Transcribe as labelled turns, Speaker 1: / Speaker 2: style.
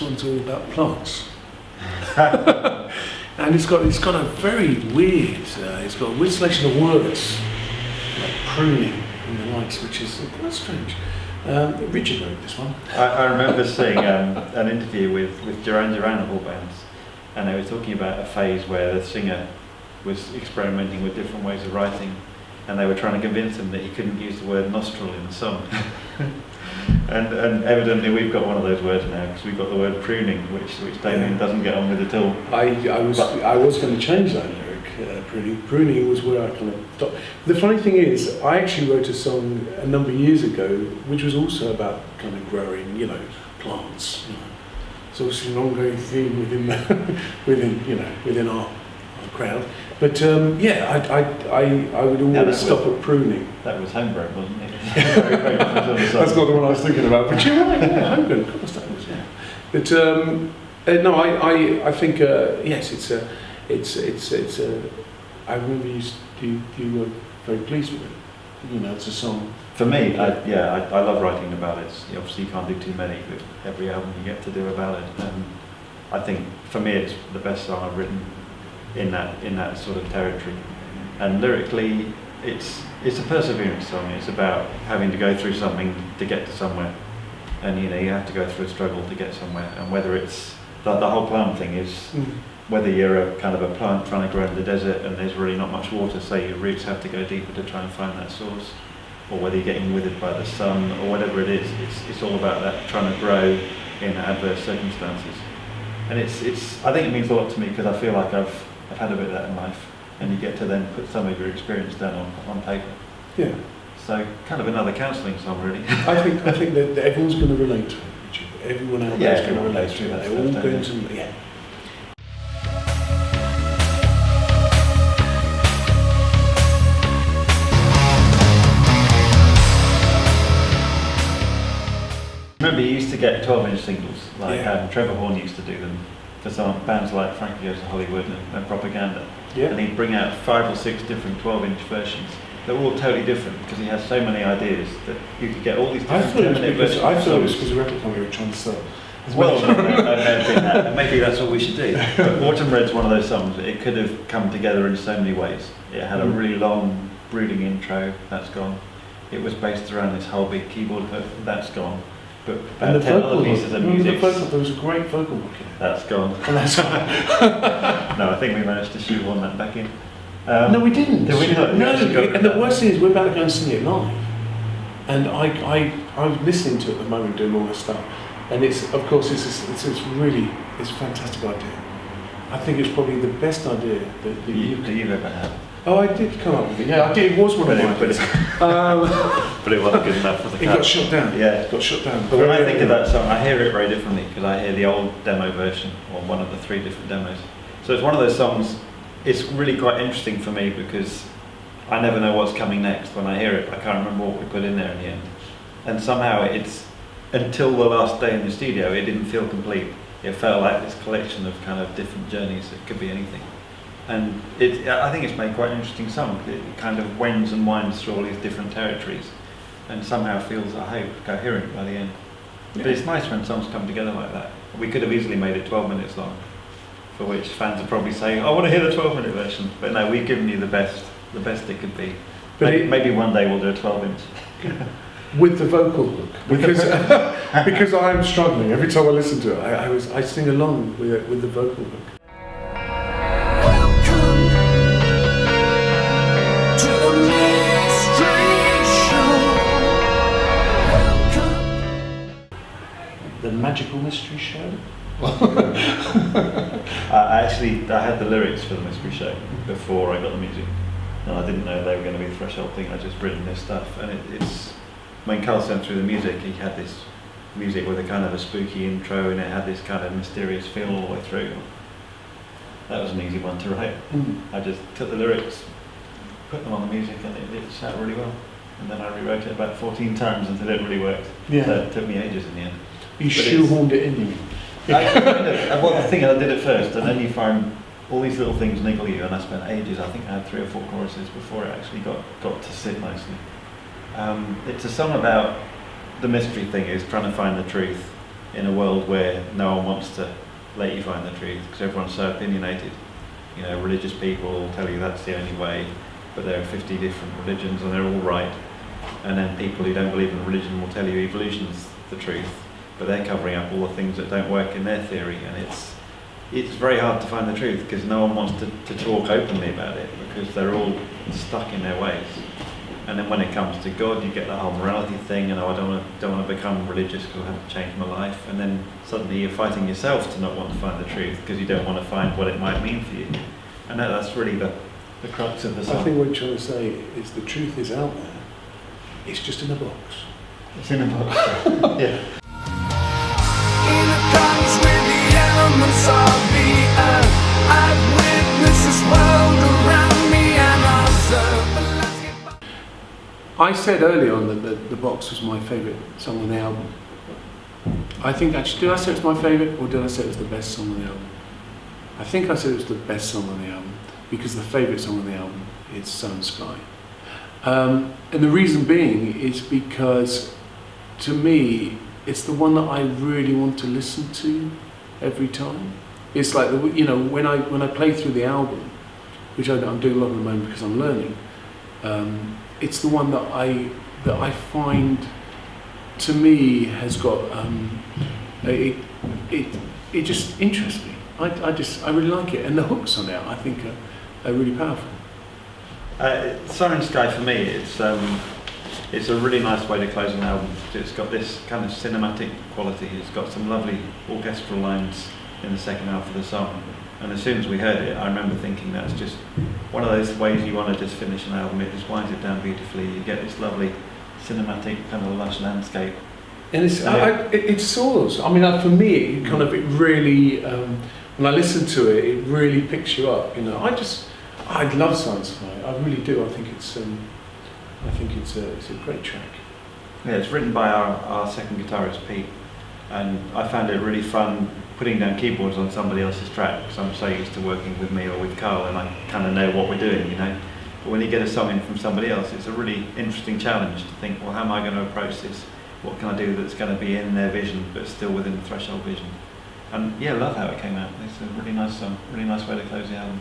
Speaker 1: song's all about plants. And it's got a very weird, it's got a weird selection of words, like pruning and the likes, which is quite strange. Richard wrote this one.
Speaker 2: I remember seeing an interview with Duran Duran of all bands, and they were talking about a phase where the singer was experimenting with different ways of writing, and they were trying to convince him that he couldn't use the word nostril in the song. and evidently we've got one of those words now, because we've got the word pruning, which Damian doesn't get on with at all.
Speaker 1: I was going to change that lyric. Pruning was where I kind of stopped. The funny thing is, I actually wrote a song a number of years ago, which was also about kind of growing, plants. It's obviously an ongoing theme within our crowd. But I would always stop at pruning.
Speaker 2: That was homegrown, wasn't it?
Speaker 1: That's not the one I was thinking about. But you're right, homegrown. Of course, that was, yeah. But no, I think yes, it's a. I remember you were very pleased with it. It's a song.
Speaker 2: For me, I love writing the ballads. Obviously, you can't do too many, but every album you get to do a ballad. I think for me, it's the best song I've written in that sort of territory. And lyrically, it's a perseverance song. It's about having to go through something to get to somewhere, and you have to go through a struggle to get somewhere. And whether it's the whole plant thing is. Whether you're a kind of a plant trying to grow in the desert and there's really not much water, so your roots have to go deeper to try and find that source, or whether you're getting withered by the sun, or whatever it is, it's all about that, trying to grow in adverse circumstances. And I think it means a lot to me, because I feel like I've had a bit of that in life, and you get to then put some of your experience down on paper.
Speaker 1: Yeah.
Speaker 2: So kind of another counselling song, really.
Speaker 1: I think that everyone's going to relate to it, Richard. Everyone out there is going to relate to it. They're all going to, yeah.
Speaker 2: Remember, you used to get 12-inch singles, like Trevor Horn used to do them for some bands like Frankie Goes to Hollywood and Propaganda. Yeah. And he'd bring out 5 or 6 different 12-inch versions. They were all totally different, because he has so many ideas that you could get all these different versions.
Speaker 1: I thought it was because the record company were trying to sell.
Speaker 2: Well, maybe that's what we should do. But Autumn Red's one of those songs. It could have come together in so many ways. It had a really long, brooding intro. That's gone. It was based around this whole big keyboard hook. That's gone. But
Speaker 1: and the vocal
Speaker 2: pieces of music.
Speaker 1: There was a great vocal hook in it.
Speaker 2: That's gone. No, I think we managed to shoehorn that back in.
Speaker 1: No, we didn't.
Speaker 2: Did we not?
Speaker 1: No, and the worst thing is we're about to go and sing it live. And I'm listening to it at the moment, doing all this stuff. And it's a fantastic idea. I think it's probably the best idea that
Speaker 2: you've ever had.
Speaker 1: Oh, I did come up with it. Yeah, I did. It was one of mine.
Speaker 2: But it wasn't good enough for the cut.
Speaker 1: It got shut down.
Speaker 2: Yeah,
Speaker 1: it got shut down.
Speaker 2: But when I think of that song, I hear it very differently, because I hear the old demo version, or one of the 3 different demos. So it's one of those songs. It's really quite interesting for me, because I never know what's coming next. When I hear it, I can't remember what we put in there in the end. And somehow it's, until the last day in the studio, it didn't feel complete. It felt like this collection of kind of different journeys. It could be anything. And I think it's made quite an interesting song. It kind of wends and winds through all these different territories, and somehow feels, I hope, coherent by the end. Yeah. But it's nice when songs come together like that. We could have easily made it 12 minutes long, for which fans are probably saying, I want to hear the 12-minute version. But no, we've given you the best it could be. But maybe one day we'll do a 12-inch.
Speaker 1: With the vocal hook, because I'm struggling every time I listen to it. I sing along with the vocal hook. The magical mystery show.
Speaker 2: I had the lyrics for the mystery show before I got the music, and I didn't know they were going to be the Threshold thing. I just written this stuff, and it's when Carl sent through the music, he had this music with a kind of a spooky intro, and it had this kind of mysterious feel all the way through. That was an easy one to write. I just took the lyrics, put them on the music, and it sat really well. And then I rewrote it about 14 times until it really worked. Yeah. So it took me ages in the end.
Speaker 1: You shoehorned it in, you mean?
Speaker 2: Well, the thing I did it first, and then you find all these little things niggle you, and I spent ages. I think I had 3 or 4 choruses before it actually got to sit nicely. It's a song about the mystery thing is trying to find the truth, in a world where no one wants to let you find the truth because everyone's so opinionated. You know, religious people will tell you that's the only way, but there are 50 different religions and they're all right. And then people who don't believe in religion will tell you evolution's the truth, but they're covering up all the things that don't work in their theory. And it's very hard to find the truth because no one wants to talk openly about it because they're all stuck in their ways. And then when it comes to God, you get that whole morality thing, and I don't want to become religious because I have to change my life. And then suddenly you're fighting yourself to not want to find the truth because you don't want to find what it might mean for you. And that's really the crux of the song.
Speaker 1: I think what you're trying to say is the truth is out there. It's just in a box.
Speaker 2: It's in a box. Yeah.
Speaker 3: In accordance with the elements of the earth, I've witnessed this world around me and observed the landscape.
Speaker 1: I said earlier on that the box was my favourite song on the album. I think actually, did I say it's my favourite or did I say it was the best song on the album? I think I said it was the best song on the album because the favourite song on the album is Siren Sky. And the reason being is because to me it's the one that I really want to listen to every time. It's like when I play through the album, which I'm doing a lot at the moment because I'm learning. It's the one that I find to me has got it just interests me. I really like it, and the hooks on it I think are really powerful.
Speaker 2: Siren Sky for me, it's a really nice way to close an album. It's got this kind of cinematic quality. It's got some lovely orchestral lines in the second half of the song. And as soon as we heard it, I remember thinking that's just one of those ways you want to just finish an album. It just winds it down beautifully. You get this lovely cinematic kind of lush landscape.
Speaker 1: And it soars. I mean, for me, it really, when I listen to it, it really picks you up. You know, I love Siren Sky. I really do. I think it's a great track.
Speaker 2: Yeah, it's written by our second guitarist Pete, and I found it really fun putting down keyboards on somebody else's track because I'm so used to working with me or with Carl, and I kind of know what we're doing, you know. But when you get a song in from somebody else, it's a really interesting challenge to think, well, how am I going to approach this? What can I do that's going to be in their vision but still within the threshold vision? And yeah, I love how it came out. It's a really nice song, really nice way to close the album.